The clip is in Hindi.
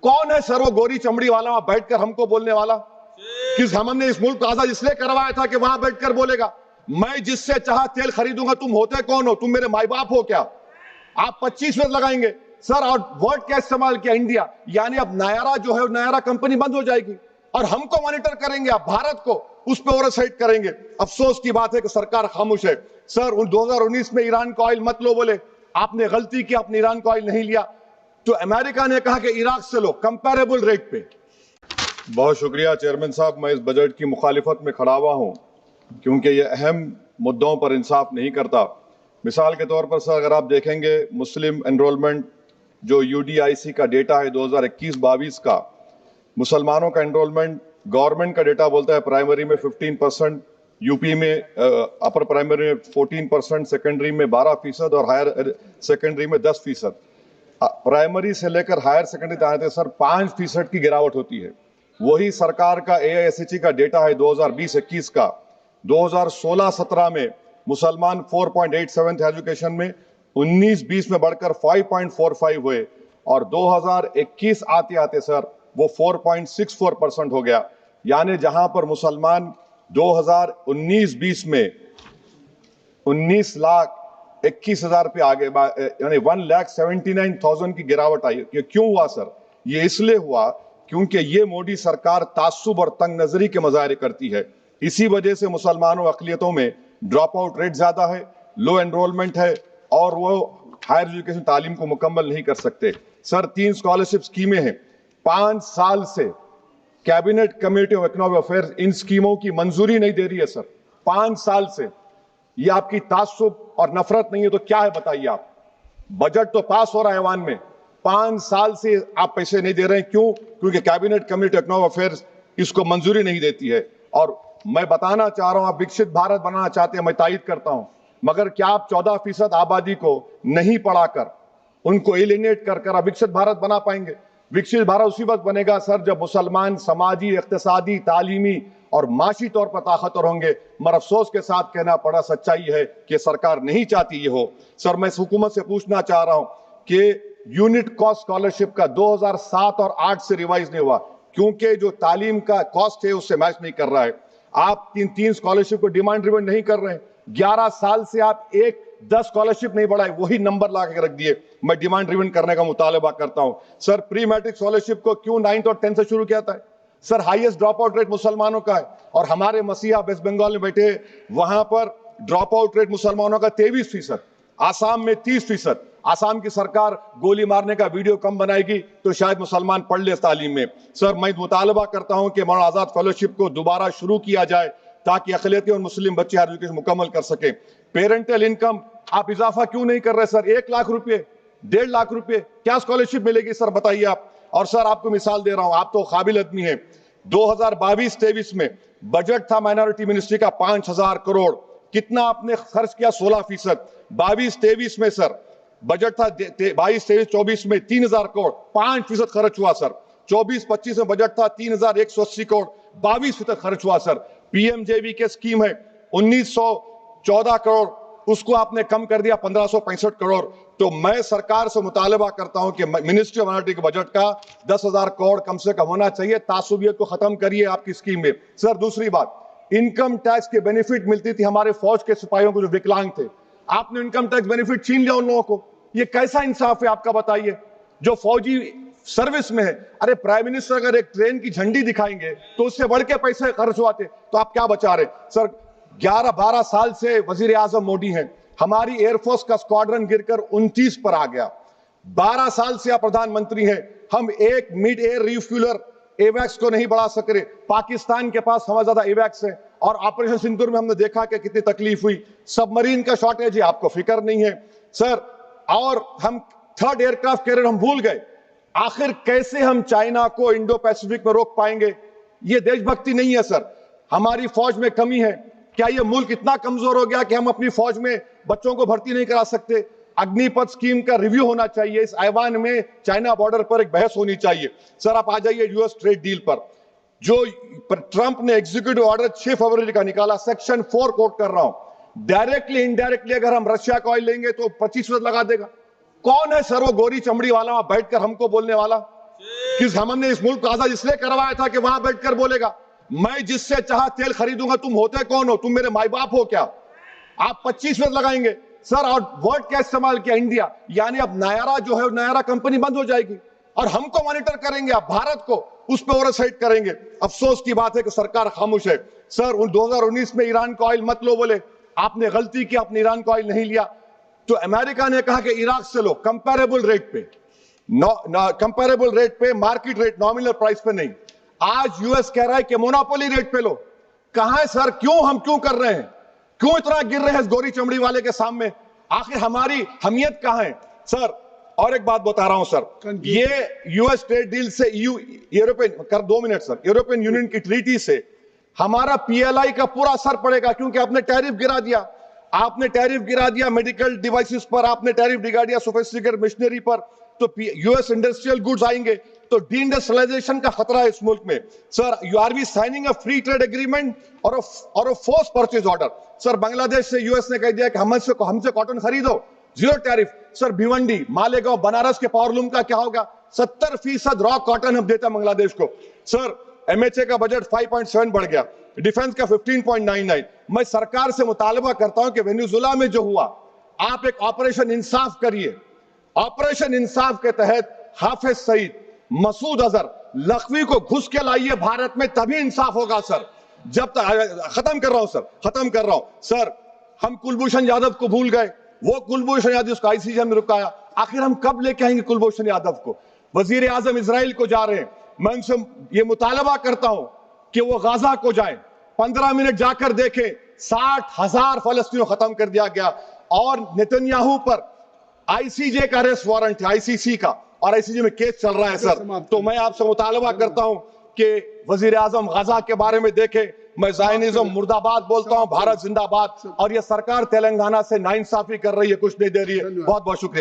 कौन है सर वो गोरी चमड़ी वाला वहां बैठकर हमको बोलने वाला? किस हमने इस मुल्क को आजाद इसलिए करवाया था कि वहां बैठकर बोलेगा मैं जिससे चाहा तेल खरीदूंगा। तुम होते कौन हो? तुम मेरे माई बाप हो क्या? आप 25 लगाएंगे सर। और वर्ड क्या इस्तेमाल किया? इंडिया। यानी अब नायरा जो है नायरा कंपनी बंद हो जाएगी और हमको मॉनिटर करेंगे आप, भारत को उस पर ओवरसाइट करेंगे। अफसोस की बात है कि सरकार खामोश है। सर 2019 में ईरान का ऑयल मत लो बोले, आपने गलती की, आपने ईरान का ऑयल नहीं लिया। तो अमेरिका ने कहा कि इराक से लो कंपेरेबल रेट पे। बहुत शुक्रिया चेयरमैन साहब। मैं इस बजट की मुखालिफत में खड़ा हुआ हूं क्योंकि ये अहम मुद्दों पर इंसाफ नहीं करता। मिसाल के तौर पर सर अगर आप देखेंगे मुस्लिम एनरोलमेंट जो यूडीआईसी का डेटा है 2021-22 का, मुसलमानों का एनरोलमेंट गवर्नमेंट का डेटा बोलता है प्राइमरी में 15%, यूपी में अपर प्राइमरी में 14%, सेकेंडरी में 12% और हायर सेकेंडरी में 10%। प्राइमरी से लेकर हायर सेकेंडरी तक आते सर 5% की गिरावट होती है। वही सरकार का एआईएसएचई का डेटा है 2020-21 का, 2016-17 में मुसलमान 4.87 थे एजुकेशन में, 19-20 में बढ़कर 5.45 हुए और 2021 आते आते सर वो 4.64% हो गया। यानी जहां पर मुसलमान 2019-20 में 19,21,000 पे आगे, यानी 1,79,000 की गिरावट आई। ये क्यों हुआ सर? ये इसलिए हुआ क्योंकि ये मोदी सरकार तासुब और तंग नजरी के मुजाहरे करती है। इसी वजह से मुसलमानों अकलियतों में ड्रॉप आउट रेट ज्यादा है, लो एनरोलमेंट है और वो हायर एजुकेशन तालीम को मुकम्मल नहीं कर सकते। सर 3 स्कॉलरशिप स्कीमें हैं, 5 साल से cabinet committee of economic affairs in स्कीमों की मंजूरी नहीं दे रही है सर। 5 साल से ये आपकी तासुब और नफरत नहीं है तो क्या है बताइए आप? बजट तो पास हो रहा है ऐवान में, 5 साल से आप पैसे नहीं दे रहे हैं। क्यों? क्योंकि cabinet committee of economic affairs इसको मंजूरी नहीं देती है। और मैं बताना चाह रहा हूं आप विकसित भारत बनाना चाहते हैं, मैं तायद करता हूं, मगर क्या आप 14% आबादी को नहीं पढ़ाकर उनको एलिनेट कर आप विकसित भारत बना पाएंगे? विकसित भारत उसी वक्त बनेगा सर जब मुसलमान समाजी, इक्तिसादी, तालीमी और माशी तौर पर ताकतवर होंगे। मगर अफसोस के साथ कहना पड़ा, सच्चाई है कि सरकार नहीं चाहती ये हो। सर मैं इस हुकूमत से पूछना चाह रहा हूं कि यूनिट कॉस्ट स्कॉलरशिप का 2007 और 8 से रिवाइज नहीं हुआ क्योंकि जो तालीम का कॉस्ट है उससे मैच नहीं कर रहा है। आप 3 स्कॉलरशिप को डिमांड ड्रिवन नहीं कर रहे हैं। 11 साल से आप 10 स्कॉलरशिप नहीं बढ़ाए, वही नंबर ला के रख दिए। मैं डिमांड ड्रिवन करने का मुतालबा करता हूं। सर प्री मैट्रिक स्कॉलरशिप को क्यों 9th और 10th से शुरू किया था? Sir highest drop out rate मुसलमानों का है और हमारे मसीहा वेस्ट बंगाल में बैठे, वहां पर ड्रॉप आउट रेट मुसलमानों का 23%, आसाम में 30%। आसाम की सरकार गोली मारने का वीडियो कम बनाएगी तो शायद मुसलमान पढ़ ले तालीम में। सर मैं मुतालबा करता हूं कि मौलाना आजाद फेलोशिप को दोबारा शुरू किया जाए ताकि अक़लियती और मुस्लिम बच्चे हायर एजुकेशन मुकम्मल कर सके। पेरेंटल इनकम आप इजाफा क्यों नहीं कर रहे सर? 1 लाख रुपए, 1.5 लाख रुपए क्या स्कॉलरशिप मिलेगी सर बताइए आप? और सर आपको मिसाल दे रहा हूं, आप तो काबिल आदमी हैं। 2022-23 में बजट था माइनॉरिटी मिनिस्ट्री का 5,000 करोड़, कितना आपने खर्च किया? 16%। 22-23 में सर बजट था 22-23-24 में 3,000 करोड़, 5% खर्च हुआ सर। 24-25 में बजट था 3,180 करोड़, 22% खर्च हुआ सर। पीएमजेवी के स्कीम है 1,914 करोड़, उसको आपने कम कर दिया 1,565 करोड़। तो मैं सरकार से मुतालबा करता हूं कि मिनिस्ट्री ऑफ माइनॉरिटी के बजट का 10,000 करोड़ कम से कम होना चाहिए। तासुबियत को खत्म करिए आपकी स्कीम में। सर दूसरी बात, इनकम टैक्स के बेनिफिट मिलती थी हमारे फौज के सिपाहियों को जो विकलांग थे, आपने इनकम टैक्स बेनिफिट छीन लिया उन लोगों को। ये कैसा इंसाफ है आपका बताइए? जो फौजी सर्विस में है, अरे प्राइम मिनिस्टर अगर एक ट्रेन की झंडी दिखाएंगे तो उससे बढ़ के पैसे खर्च हुआते, तो आप क्या बचा रहे? सर 11-12 साल से वजीर आजम मोदी हैं, हमारी एयरफोर्स का स्क्वाड्रन गिरकर 29 पर आ गया। 12 साल से आप प्रधानमंत्री हैं, हम एक मिड एयर रिफ्यूलर एवैक्स को नहीं बढ़ा सक रहे। पाकिस्तान के पास हमें ज्यादा एवैक्स है और ऑपरेशन सिंदूर में हमने देखा कि कितनी तकलीफ हुई। सबमरीन का शॉर्टेज है, आपको फिक्र नहीं है सर। और हम 3rd एयरक्राफ्ट कैरियर हम भूल गए। आखिर कैसे हम चाइना को इंडो पैसिफिक में रोक पाएंगे? ये देशभक्ति नहीं है सर। हमारी फौज में कमी है। क्या ये मुल्क इतना कमजोर हो गया कि हम अपनी फौज में बच्चों को भर्ती नहीं करा सकते? अग्निपथ स्कीम का रिव्यू होना चाहिए। इस ऐवान में चाइना बॉर्डर पर एक बहस होनी चाहिए। सर आप आ जाइए यूएस ट्रेड डील पर, जो ट्रंप ने एग्जीक्यूटिव ऑर्डर 6 फरवरी का निकाला, सेक्शन 4 कोट कर रहा हूं। डायरेक्टली इनडायरेक्टली अगर हम रशिया का ऑयल लेंगे तो 25% लगा देगा। कौन है सर वो गोरी चमड़ी वाला वहां बैठकर हमको बोलने वाला? कि हमने इस मुल्क को आजाद इसलिए करवाया था कि वहां बैठकर बोलेगा मैं जिससे चाहा तेल खरीदूंगा। तुम होते कौन हो? तुम मेरे माई बाप हो क्या? आप 25 मिनट लगाएंगे सर। और वर्ड क्या इस्तेमाल किया? इंडिया। यानी अब नायरा जो है, नायरा कंपनी बंद हो जाएगी और हमको मॉनिटर करेंगे, आप भारत को उस पर ओवरसाइट करेंगे। अफसोस की बात है कि सरकार खामोश है। सर 2019 में ईरान का ऑयल मत लो बोले, आपने गलती की, आपने ईरान का ऑयल नहीं लिया। तो अमेरिका ने कहा कि इराक से लो, कंपेरेबल रेट पे, कंपेरेबल रेट पे, मार्केट रेट, नॉमिनल प्राइस पे नहीं। आज यूएस कह रहा है कि मोनोपोली रेट पे लो। कहां है सर? हम क्यों कर रहे हैं? क्यों इतना गिर रहे हैं इस गोरी चमड़ी वाले के सामने? आखिर हमारी हमियत कहां है सर? और एक बात बता रहा हूं सर, ये यूएस ट्रेड डील से European 2 minute sir, European union की ट्रीटी से हमारा पीएलआई का पूरा असर पड़ेगा, क्योंकि आपने टैरिफ गिरा दिया। आपने टैरिफ गिरा दिया मेडिकल डिवाइसेस पर, आपने टैरिफ गिरा दिया सोफिस्टिकेटेड मशीनरी पर। तो यूएस इंडस्ट्रियल गुड्स आएंगे तो डीइंडस्ट्रियलाइजेशन का खतरा है इस मुल्क में। Sir you are we signing a free trade agreement और a force purchase order. Sir Bangladesh से यूएस ने कह दिया कि हमसे कॉटन खरीदो, 0 टैरिफ। सर भिवंडी, मालेगांव, बनारस के पावरलूम का क्या होगा? 70% रॉ कॉटन हम देते हैं बांग्लादेश को। सर एमएचए का बजट 5.7 बढ़ गया, डिफेंस का 15.99। मैं सरकार से मुतालबा करता हूं कि वेनेजुएला में जो हुआ, आप एक ऑपरेशन इंसाफ करिए। ऑपरेशन इंसाफ के तहत हाफिज सईद, मसूद अजहर, लखवी को घुस के लाइए भारत में, तभी इंसाफ होगा सर। जब तक खत्म कर रहा हूं सर, खत्म कर रहा हूं सर। हम कुलभूषण यादव को भूल गए, वो कुलभूषण यादव जिसको आईसीजे में रुकाया, आखिर हम कब लेके आएंगे कुलभूषण यादव को? वजीर आजम इजराइल को जा रहे हैं, मैं उनसे ये मुतालबा करता हूं कि वो गाजा को जाए, 15 मिनट जाकर देखें, 60,000 फलस्तीनों खत्म कर दिया गया। और नेतन्याहू पर आईसीजे का अरेस्ट वारंट है, आईसीसी का, और आईसीजे में केस चल रहा है सर। तो मैं आपसे मुतालबा करता हूं कि वजीर आजम गाजा के बारे में देखें। मैं ज़ायनिज़्म मुर्दाबाद बोलता हूं, भारत जिंदाबाद। और ये सरकार तेलंगाना से नाइंसाफी कर रही है, कुछ नहीं दे रही है। बहुत बहुत शुक्रिया।